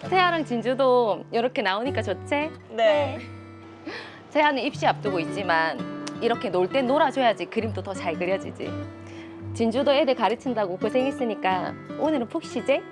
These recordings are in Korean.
태아랑 진주도 이렇게 나오니까 좋지? 네. 태아는 입시 앞두고 있지만 이렇게 놀 땐 놀아줘야지 그림도 더 잘 그려지지. 진주도 애들 가르친다고 고생했으니까 오늘은 푹 쉬지?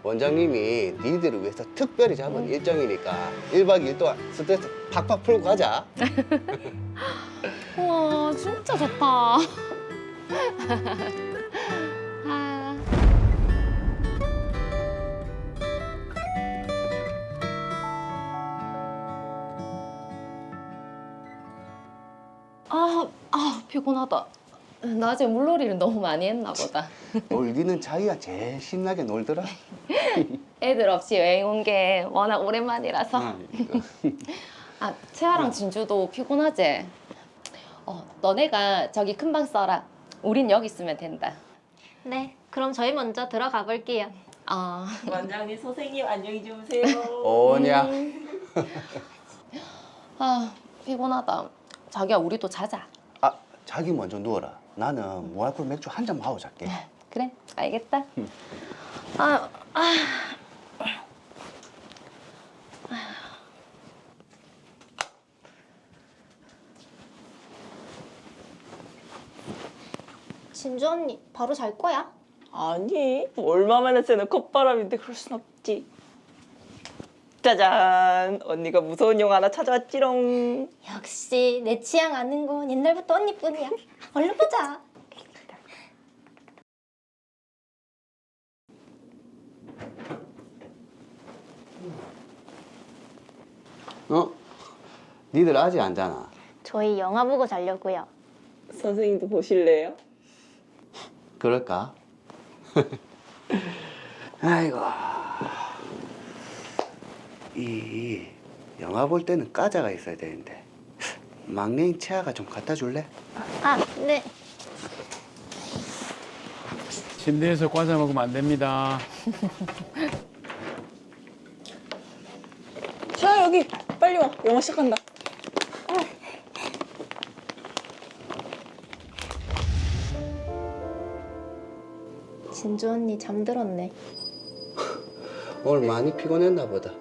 원장님이 니들을 위해서 특별히 잡은 일정이니까 1박 2일 동안 스트레스 팍팍 풀고 가자. 우와, 진짜 좋다. 아. 피곤하다. 낮에 물놀이를 너무 많이 했나 보다. 놀기는 자기가 제일 신나게 놀더라. 애들 없이 여행 온 게 워낙 오랜만이라서. 그러니까. 아, 채아랑 진주도 피곤하지? 너네가 저기 큰 방 써라. 우린 여기 있으면 된다. 네, 그럼 저희 먼저 들어가 볼게요. 원장님, 선생님 안녕히 주무세요. 오냐? 피곤하다. 자기야, 우리도 자자. 아, 자기 먼저 누워라. 나는 무알콜 맥주 한 잔 마고 잘게. 그래, 알겠다. 진주 언니, 바로 잘 거야? 아니, 얼마만에 쐬는 콧바람인데 그럴 순 없지. 짜잔! 언니가 무서운 용 하나 찾아왔지롱. 역시 내 취향 아는 건 옛날부터 언니뿐이야. 얼른 보자. 니들 아직 안 자나? 저희 영화 보고 자려고요. 선생님도 보실래요? 그럴까? 아이고. 이 영화 볼 때는 까자가 있어야 되는데 막내인 채아가 좀 갖다 줄래? 아, 네. 침대에서 과자 먹으면 안 됩니다. 자, 여기 빨리 와. 영화 시작한다. 진주 언니 잠들었네. 오늘 많이 피곤했나 보다.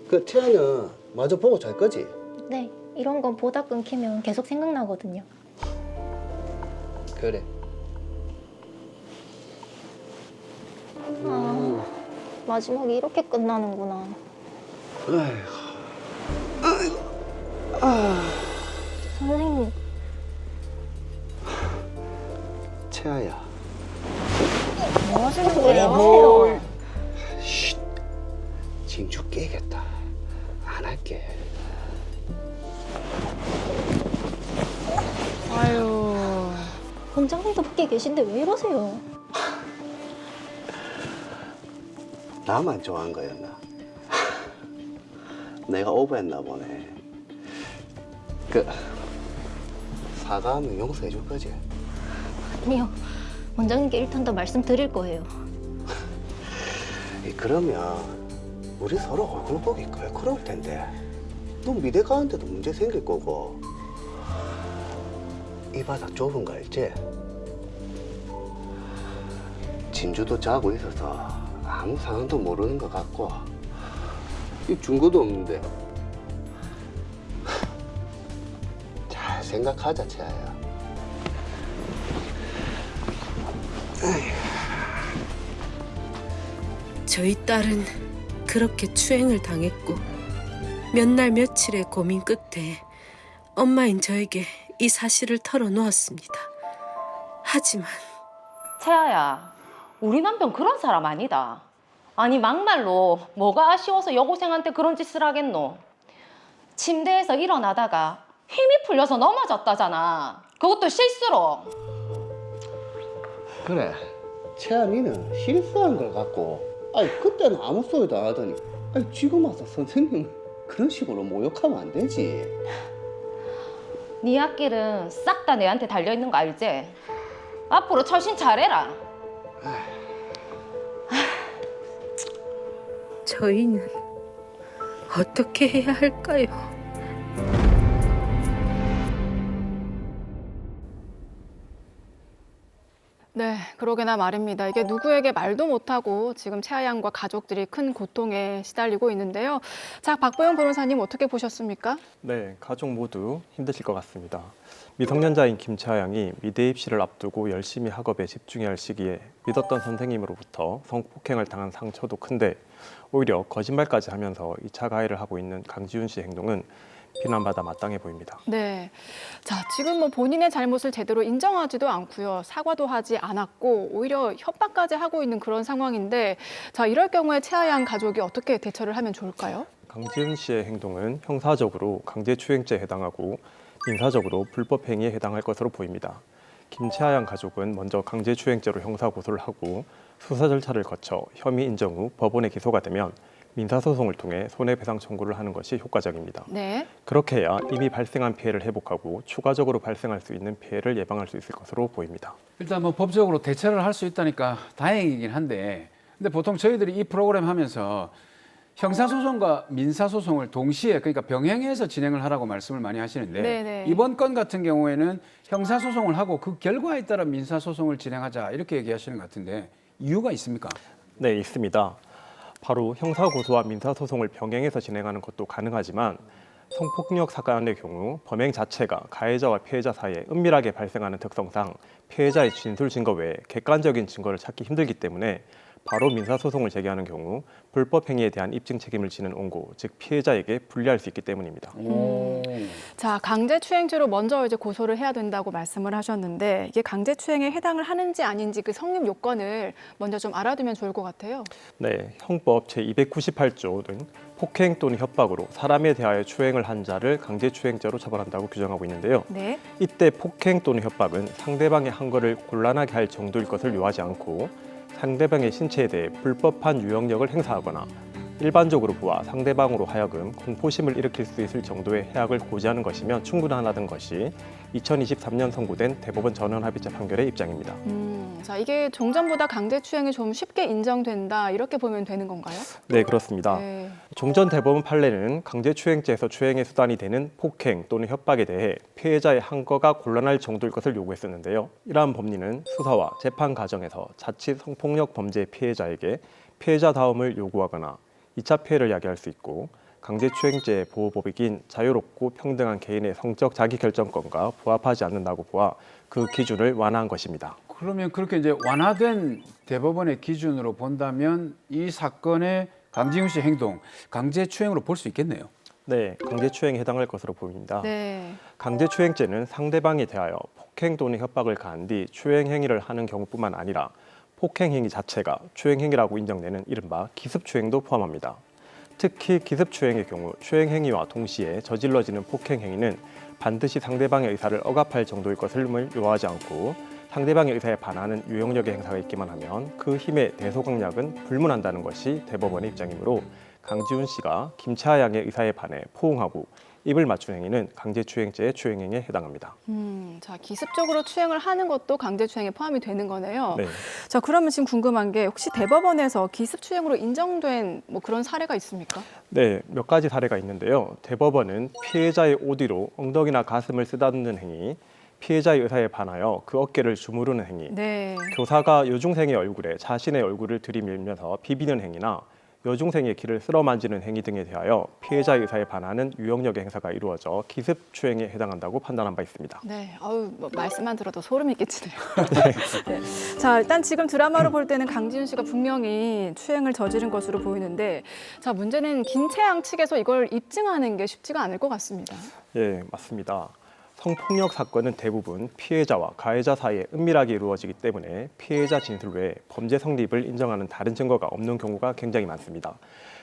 그 채아는 마저 보고 잘 거지? 네, 이런 건 보다 끊기면 계속 생각나거든요. 그래. 마지막이 이렇게 끝나는구나. 아이고. 선생님, 채아야. 뭐 하시는 거예요? 쉿. 진주 깨겠다. 안 할게. 아유. 원장님도 밖에 계신데 왜 이러세요? 나만 좋아한 거였나? 내가 오버했나 보네. 사과하면 용서해 줄 거지? 아니요, 원장님께 일단 더 말씀드릴 거예요. 그러면 우리 서로 얼굴 보기 껄끄러울 텐데 너 미대 가는데도 문제 생길 거고 이 바닥 좁은 거 알지? 진주도 자고 있어서 아무 상황도 모르는 것 같고 이 증거도 없는데 잘 생각하자 채아야. 저희 딸은 그렇게 추행을 당했고 몇 날 며칠의 고민 끝에 엄마인 저에게 이 사실을 털어놓았습니다. 하지만 채아야, 우리 남편 그런 사람 아니다. 아니, 막말로 뭐가 아쉬워서 여고생한테 그런 짓을 하겠노? 침대에서 일어나다가 힘이 풀려서 넘어졌다잖아. 그것도 실수로. 그래, 채아 니는 실수한 걸 갖고 아니 그때는 아무 소리도 안 하더니 아니 지금 와서 선생님을 그런 식으로 모욕하면 안 되지. 네 앞길은 싹 다 내한테 달려있는 거 알지? 앞으로 처신 잘해라. 저희는 어떻게 해야 할까요? 네, 그러게나 말입니다. 이게 누구에게 말도 못하고 지금 채아 양과 가족들이 큰 고통에 시달리고 있는데요. 자, 박보영 변호사님 어떻게 보셨습니까? 네, 가족 모두 힘드실 것 같습니다. 미성년자인 김채아 양이 미대 입시를 앞두고 열심히 학업에 집중해야 할 시기에 믿었던 선생님으로부터 성폭행을 당한 상처도 큰데 오히려 거짓말까지 하면서 2차 가해를 하고 있는 강지훈 씨 행동은 비난받아 마땅해 보입니다. 네. 자, 지금 뭐 본인의 잘못을 제대로 인정하지도 않고요. 사과도 하지 않았고 오히려 협박까지 하고 있는 그런 상황인데 자, 이럴 경우에 채아 양 가족이 어떻게 대처를 하면 좋을까요? 강지훈 씨의 행동은 형사적으로 강제추행죄에 해당하고 민사적으로 불법 행위에 해당할 것으로 보입니다. 김채아 양 가족은 먼저 강제추행죄로 형사 고소를 하고 수사 절차를 거쳐 혐의 인정 후 법원에 기소가 되면 민사소송을 통해 손해배상 청구를 하는 것이 효과적입니다. 네. 그렇게 해야 이미 발생한 피해를 회복하고 추가적으로 발생할 수 있는 피해를 예방할 수 있을 것으로 보입니다. 일단 뭐 법적으로 대처를 할 수 있다니까 다행이긴 한데, 근데 보통 저희들이 이 프로그램 하면서 형사소송과 민사소송을 동시에, 그러니까 병행해서 진행을 하라고 말씀을 많이 하시는데, 네네. 이번 건 같은 경우에는 형사소송을 하고 그 결과에 따라 민사소송을 진행하자 이렇게 얘기하시는 것 같은데 이유가 있습니까? 네, 있습니다. 바로 형사고소와 민사소송을 병행해서 진행하는 것도 가능하지만 성폭력 사건의 경우 범행 자체가 가해자와 피해자 사이에 은밀하게 발생하는 특성상 피해자의 진술 증거 외에 객관적인 증거를 찾기 힘들기 때문에 바로 민사소송을 제기하는 경우 불법 행위에 대한 입증 책임을 지는 원고, 즉 피해자에게 불리할 수 있기 때문입니다. 자, 강제추행죄로 먼저 이제 고소를 해야 된다고 말씀을 하셨는데 이게 강제추행에 해당을 하는지 아닌지 그 성립 요건을 먼저 좀 알아두면 좋을 것 같아요. 네, 형법 제298조는 폭행 또는 협박으로 사람에 대하여 추행을 한 자를 강제추행죄로 처벌한다고 규정하고 있는데요. 네. 이때 폭행 또는 협박은 상대방의 한 거를 곤란하게 할 정도일 것을 요하지 않고 상대방의 신체에 대해 불법한 유형력을 행사하거나 일반적으로 보아 상대방으로 하여금 공포심을 일으킬 수 있을 정도의 해악을 고지하는 것이면 충분하다는 것이 2023년 선고된 대법원 전원합의체 판결의 입장입니다. 자, 이게 종전보다 강제추행이 좀 쉽게 인정된다 이렇게 보면 되는 건가요? 네, 그렇습니다. 네. 종전 대법원 판례는 강제추행죄에서 추행의 수단이 되는 폭행 또는 협박에 대해 피해자의 항거가 곤란할 정도일 것을 요구했었는데요. 이러한 법리는 수사와 재판 과정에서 자칫 성폭력 범죄 피해자에게 피해자다움을 요구하거나 2차 피해를 야기할 수 있고 강제추행죄의 보호법이긴 자유롭고 평등한 개인의 성적 자기결정권과 부합하지 않는다고 보아 그 기준을 완화한 것입니다. 그러면 그렇게 이제 완화된 대법원의 기준으로 본다면 이 사건의 강지훈 씨 행동, 강제추행으로 볼 수 있겠네요. 네, 강제추행에 해당할 것으로 보입니다. 네. 강제추행죄는 상대방에 대하여 폭행 또는 협박을 가한 뒤 추행 행위를 하는 경우뿐만 아니라 폭행 행위 자체가 추행 행위라고 인정되는 이른바 기습추행도 포함합니다. 특히 기습추행의 경우 추행 행위와 동시에 저질러지는 폭행 행위는 반드시 상대방의 의사를 억압할 정도일 것을 요하지 않고 상대방의 의사에 반하는 유형력의 행사가 있기만 하면 그 힘의 대소강약은 불문한다는 것이 대법원의 입장이므로 강지훈 씨가 김채아 양의 의사에 반해 포옹하고 입을 맞춘 행위는 강제추행죄의 추행행위에 해당합니다. 자, 기습적으로 추행을 하는 것도 강제추행에 포함이 되는 거네요. 네. 자, 그러면 지금 궁금한 게 혹시 대법원에서 기습추행으로 인정된 뭐 그런 사례가 있습니까? 네, 몇 가지 사례가 있는데요. 대법원은 피해자의 옷 위로 엉덩이나 가슴을 쓰다듬는 행위, 피해자의 의사에 반하여 그 어깨를 주무르는 행위, 네. 교사가 여중생의 얼굴에 자신의 얼굴을 들이밀면서 비비는 행위나 여중생의 귀를 쓸어 만지는 행위 등에 대하여 피해자의 의사에 반하는 유형력의 행사가 이루어져 기습추행에 해당한다고 판단한 바 있습니다. 네, 뭐 말씀만 들어도 소름이 끼치네요. 네. 자, 일단 지금 드라마로 볼 때는 강지훈 씨가 분명히 추행을 저지른 것으로 보이는데, 자, 문제는 김채양 측에서 이걸 입증하는 게 쉽지가 않을 것 같습니다. 예, 맞습니다. 성폭력 사건은 대부분 피해자와 가해자 사이에 은밀하게 이루어지기 때문에 피해자 진술 외에 범죄 성립을 인정하는 다른 증거가 없는 경우가 굉장히 많습니다.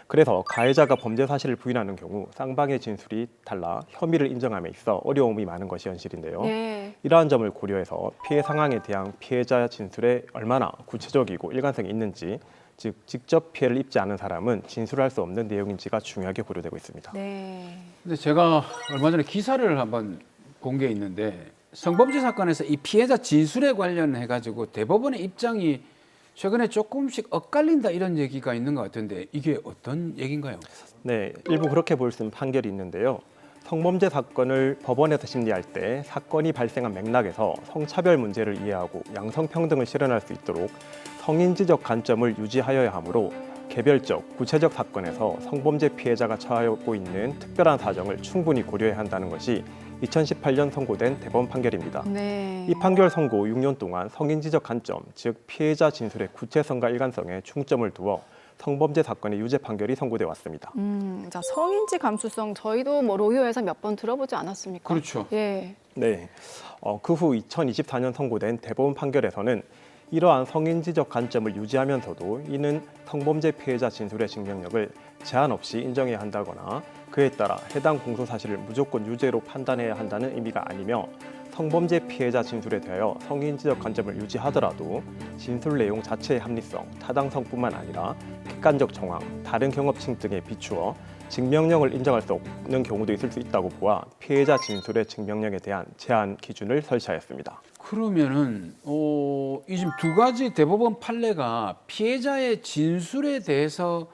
그래서 가해자가 범죄 사실을 부인하는 경우 쌍방의 진술이 달라 혐의를 인정함에 있어 어려움이 많은 것이 현실인데요. 네. 이러한 점을 고려해서 피해 상황에 대한 피해자 진술에 얼마나 구체적이고 일관성이 있는지, 즉 직접 피해를 입지 않은 사람은 진술할 수 없는 내용인지가 중요하게 고려되고 있습니다. 네. 근데 제가 얼마 전에 기사를 한번 본 게 있는데 성범죄 사건에서 이 피해자 진술에 관련해 가지고 대법원의 입장이 최근에 조금씩 엇갈린다 이런 얘기가 있는 것 같은데 이게 어떤 얘기인가요? 네, 일부 그렇게 볼 수 있는 판결이 있는데요. 성범죄 사건을 법원에서 심리할 때 사건이 발생한 맥락에서 성차별 문제를 이해하고 양성평등을 실현할 수 있도록 성인지적 관점을 유지하여야 하므로 개별적, 구체적 사건에서 성범죄 피해자가 처하고 있는 특별한 사정을 충분히 고려해야 한다는 것이 2018년 선고된 대법원 판결입니다. 네. 이 판결 선고 6년 동안 성인지적 관점, 즉 피해자 진술의 구체성과 일관성에 중점을 두어 성범죄 사건의 유죄 판결이 선고돼 왔습니다. 자, 성인지 감수성 저희도 뭐 로요에서 몇 번 들어보지 않았습니까? 그렇죠. 예. 네. 그 후 2024년 선고된 대법원 판결에서는 이러한 성인지적 관점을 유지하면서도 이는 성범죄 피해자 진술의 증명력을 제한 없이 인정해야 한다거나 그에 따라 해당 공소 사실을 무조건 유죄로 판단해야 한다는 의미가 아니며 성범죄 피해자 진술에 대하여 성인지적 관점을 유지하더라도 진술 내용 자체의 합리성, 타당성뿐만 아니라 객관적 정황, 다른 경험층 등에 비추어 증명력을 인정할 수 없는 경우도 있을 수 있다고 보아 피해자 진술의 증명력에 대한 제한 기준을 설치하였습니다. 그러면은 이 지금 두 가지 대법원 판례가 피해자의 진술에 대해서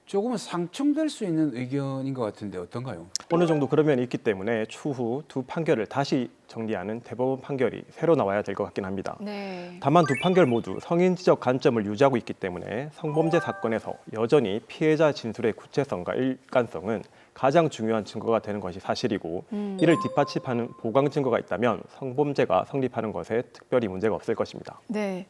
조금은 상충될 수 있는 의견인 것 같은데 어떤가요? 어느 정도 그런 면이 있기 때문에 추후 두 판결을 다시 정리하는 대법원 판결이 새로 나와야 될 것 같긴 합니다. 네. 다만 두 판결 모두 성인지적 관점을 유지하고 있기 때문에 성범죄 사건에서 여전히 피해자 진술의 구체성과 일관성은 가장 중요한 증거가 되는 것이 사실이고 이를 뒷받침하는 보강 증거가 있다면 성범죄가 성립하는 것에 특별히 문제가 없을 것입니다. 네.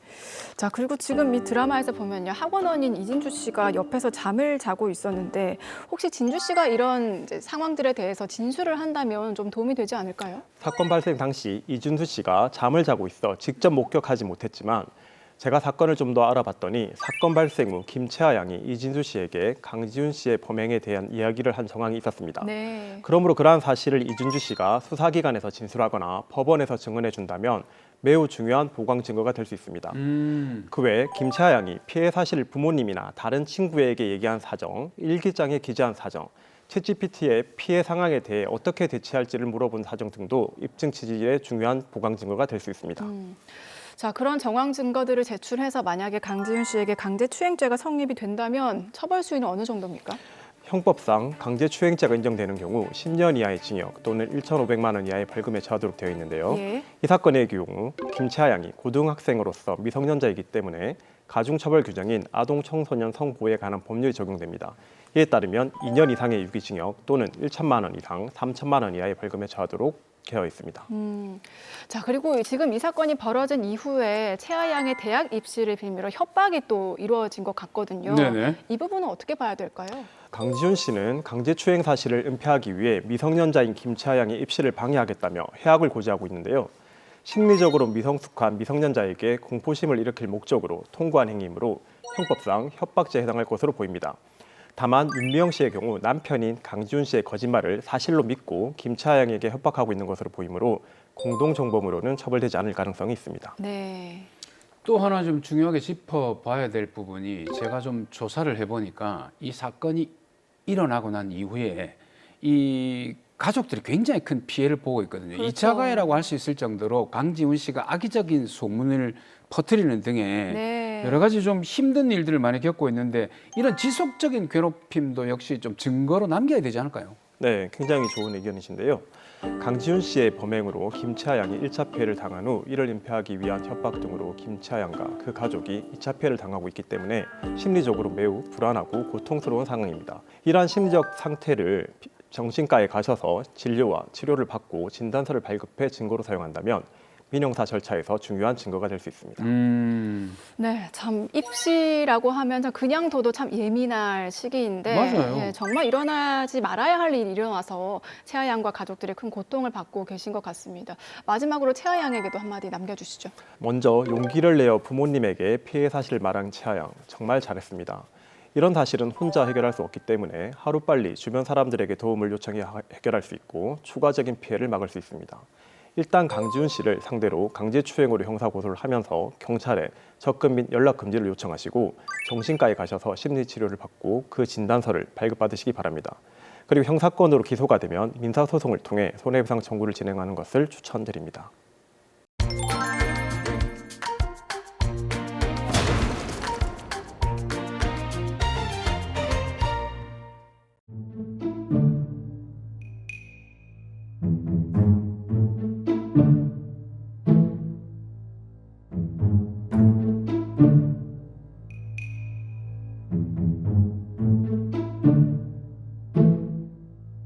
자, 그리고 지금 이 드라마에서 보면요. 학원원인 이진주 씨가 옆에서 잠을 자고 있었는데 혹시 진주 씨가 이런 이제 상황들에 대해서 진술을 한다면 좀 도움이 되지 않을까요? 사건 발생 당시 이준수 씨가 잠을 자고 있어 직접 목격하지 못했지만 제가 사건을 좀 더 알아봤더니 사건 발생 후 김채아 양이 이진수 씨에게 강지훈 씨의 범행에 대한 이야기를 한 정황이 있었습니다. 네. 그러므로 그러한 사실을 이준주 씨가 수사기관에서 진술하거나 법원에서 증언해 준다면 매우 중요한 보강 증거가 될 수 있습니다. 그 외에 김채아 양이 피해 사실을 부모님이나 다른 친구에게 얘기한 사정, 일기장에 기재한 사정, 챗GPT의 피해 상황에 대해 어떻게 대처할지를 물어본 사정 등도 입증 취지의 중요한 보강 증거가 될 수 있습니다. 자, 그런 정황 증거들을 제출해서 만약에 강지훈 씨에게 강제추행죄가 성립이 된다면 처벌 수위는 어느 정도입니까? 형법상 강제추행죄가 인정되는 경우 10년 이하의 징역 또는 1,500만 원 이하의 벌금에 처하도록 되어 있는데요. 예. 이 사건의 경우 김채아 양이 고등학생으로서 미성년자이기 때문에 가중처벌 규정인 아동청소년 성보호에 관한 법률이 적용됩니다. 이에 따르면 2년 이상의 유기징역 또는 1천만 원 이상 3천만 원 이하의 벌금에 처하도록 되어 있습니다. 자, 그리고 지금 이 사건이 벌어진 이후에 채아 양의 대학 입시를 빌미로 협박이 또 이루어진 것 같거든요. 네네. 이 부분은 어떻게 봐야 될까요? 강지훈 씨는 강제추행 사실을 은폐하기 위해 미성년자인 김채아 양의 입시를 방해하겠다며 해악을 고지하고 있는데요. 심리적으로 미성숙한 미성년자에게 공포심을 일으킬 목적으로 통고한 행위이므로 형법상 협박죄에 해당할 것으로 보입니다. 다만 윤미영 씨의 경우 남편인 강지훈 씨의 거짓말을 사실로 믿고 김채아 양에게 협박하고 있는 것으로 보이므로 공동정범으로는 처벌되지 않을 가능성이 있습니다. 네. 또 하나 좀 중요하게 짚어봐야 될 부분이 제가 좀 조사를 해보니까 이 사건이 일어나고 난 이후에 이 가족들이 굉장히 큰 피해를 보고 있거든요. 그렇죠. 2차 가해라고 할 수 있을 정도로 강지훈 씨가 악의적인 소문을 퍼뜨리는 등의 네. 여러 가지 좀 힘든 일들을 많이 겪고 있는데 이런 지속적인 괴롭힘도 역시 좀 증거로 남겨야 되지 않을까요? 네, 굉장히 좋은 의견이신데요. 강지훈 씨의 범행으로 김채아 양이 1차 피해를 당한 후 이를 은폐하기 위한 협박 등으로 김채아 양과 그 가족이 2차 피해를 당하고 있기 때문에 심리적으로 매우 불안하고 고통스러운 상황입니다. 이러한 심리적 상태를 정신과에 가셔서 진료와 치료를 받고 진단서를 발급해 증거로 사용한다면 민형사 절차에서 중요한 증거가 될 수 있습니다. 네, 참 입시라고 하면 참 그냥 둬도 참 예민할 시기인데 맞아요. 예, 정말 일어나지 말아야 할 일이 일어나서 채아 양과 가족들이 큰 고통을 받고 계신 것 같습니다. 마지막으로 채아 양에게도 한마디 남겨주시죠. 먼저 용기를 내어 부모님에게 피해 사실을 말한 채아 양, 정말 잘했습니다. 이런 사실은 혼자 해결할 수 없기 때문에 하루빨리 주변 사람들에게 도움을 요청해 해결할 수 있고 추가적인 피해를 막을 수 있습니다. 일단 강지훈 씨를 상대로 강제추행으로 형사고소를 하면서 경찰에 접근 및 연락 금지를 요청하시고 정신과에 가셔서 심리치료를 받고 그 진단서를 발급받으시기 바랍니다. 그리고 형사건으로 기소가 되면 민사소송을 통해 손해배상 청구를 진행하는 것을 추천드립니다. 거.